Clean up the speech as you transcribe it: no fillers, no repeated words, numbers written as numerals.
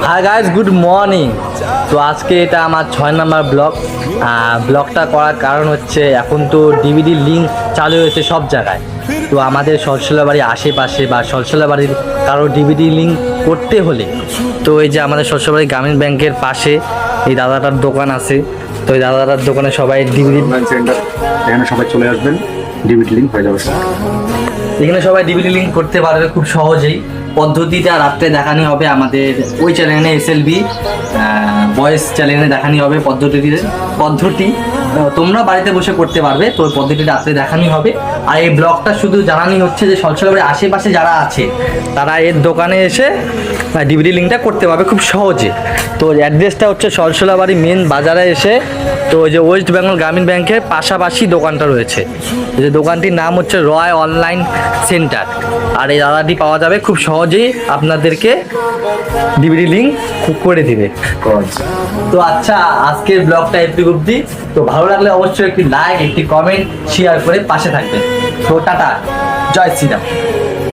Hi guys, good morning. তো আজকে এটা আমার 6 নম্বর ব্লগটা করার কারণ হচ্ছে এখন তো ডিভিডি লিঙ্ক চালু হয়েছে সব জায়গায়। তো আমাদের সরষলাবাড়ির আশেপাশে বা সরষলাবাড়ির কারো ডিভিডি লিঙ্ক করতে হলে তো এই যে আমাদের সরষলাবাড়ি গ্রামীণ ব্যাংকের পাশে এই দাদাটার দোকান আছে। তো এই দাদাটার দোকানে সবাই ডিভিডি সেন্টার, এখানে সবাই চলে আসবেন, ডিভিডি লিঙ্ক হয়ে যাবে। এখানে সবাই ডিভিডি লিঙ্ক করতে পারবে খুব সহজেই। পদ্ধতিটা রাত্রে দেখানি হবে আমাদের ওই চ্যানেলে, SLB ভয়েস চ্যানেলে দেখানি হবে পদ্ধতি তোমরা বাড়িতে বসে করতে পারবে। তো ওই পদ্ধতিটা রাত্রে দেখানি হবে। আর এই ব্লগটা শুধু জানানি হচ্ছে যে সরষলাবাড়ির আশেপাশে যারা আছে তারা এর দোকানে এসে ডিভিডি লিঙ্কটা করতে পারবে খুব সহজে। তো অ্যাড্রেসটা হচ্ছে সরষলাবাড়ি মেন বাজারে এসে, তো ওই যে ওয়েস্ট বেঙ্গল গ্রামীণ ব্যাংকের পাশাপাশি দোকানটা রয়েছে। যে দোকানটির নাম হচ্ছে রয় অনলাইন সেন্টার। আর এই দাদাটি পাওয়া যাবে খুব সহজেই, আপনাদেরকে ডিভিডি লিঙ্ক করে দিবে। তো আচ্ছা, আজকের ব্লগটা একটু অবধি। তো ভালো লাগলে অবশ্যই একটি লাইক, একটি কমেন্ট, শেয়ার করে পাশে থাকবেন। তো টাটা, জয় শ্রীরাম।